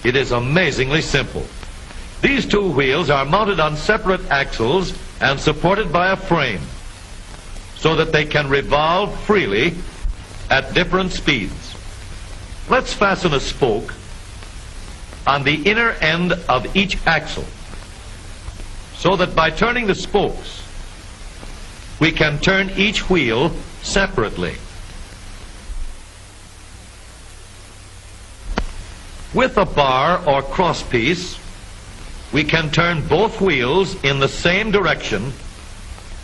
It is amazingly simple. These two wheels are mounted on separate axles and supported by a frame so that they can revolve freely at different speeds. Let's fasten a spoke on the inner end of each axle so that by turning the spokes, we can turn each wheel separately. With a bar or crosspiece, we can turn both wheels in the same direction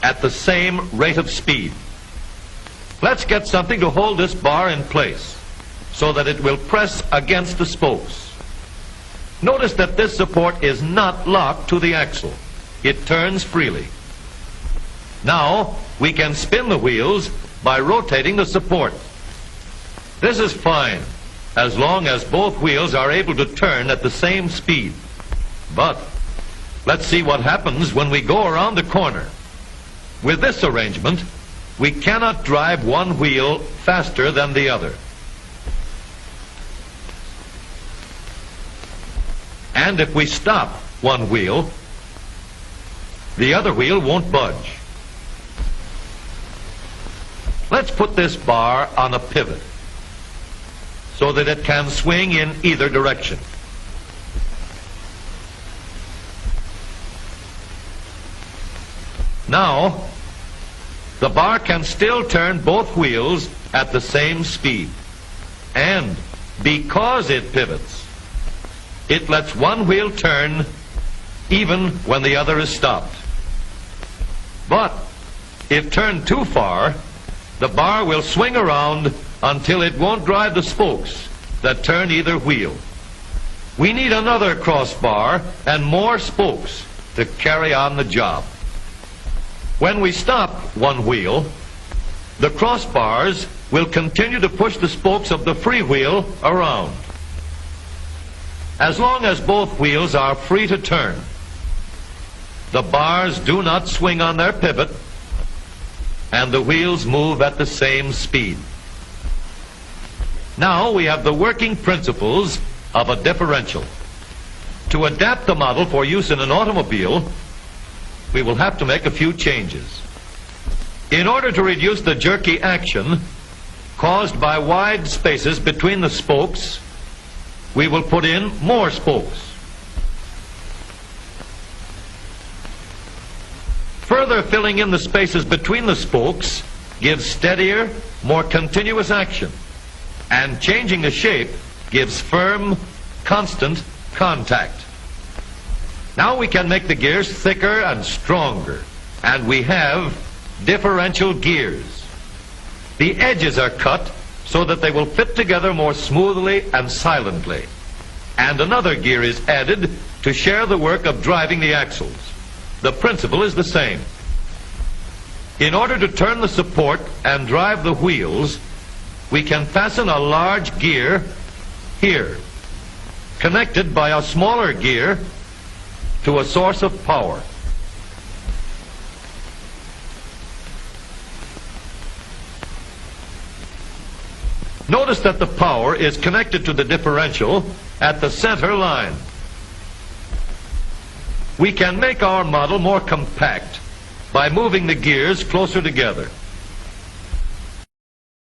at the same rate of speed. Let's get something to hold this bar in place so that it will press against the spokes. Notice that this support is not locked to the axle. It turns freely. Now we can spin the wheels by rotating the support. This is fine as long as both wheels are able to turn at the same speed. But let's see what happens when we go around the corner. With this arrangement, we cannot drive one wheel faster than the other. And if we stop one wheel, the other wheel won't budge. Let's put this bar on a pivot so that it can swing in either direction. Now, the bar can still turn both wheels at the same speed. And because it pivots, it lets one wheel turn even when the other is stopped. But if turned too far, the bar will swing around until it won't drive the spokes that turn either wheel. We need another crossbar and more spokes to carry on the job. When we stop one wheel, the crossbars will continue to push the spokes of the free wheel around. As long as both wheels are free to turn, the bars do not swing on their pivot, and the wheels move at the same speed. Now we have the working principles of a differential. To adapt the model for use in an automobile, we will have to make a few changes. In order to reduce the jerky action caused by wide spaces between the spokes, we will put in more spokes. Further filling in the spaces between the spokes gives steadier, more continuous action, and changing the shape gives firm, constant contact. Now we can make the gears thicker and stronger, and we have differential gears. The edges are cut so that they will fit together more smoothly and silently, and another gear is added to share the work of driving the axles. The principle is the same. In order to turn the support and drive the wheels, we can fasten a large gear here, connected by a smaller gear to a source of power. Notice that the power is connected to the differential at the center line. We can make our model more compact by moving the gears closer together.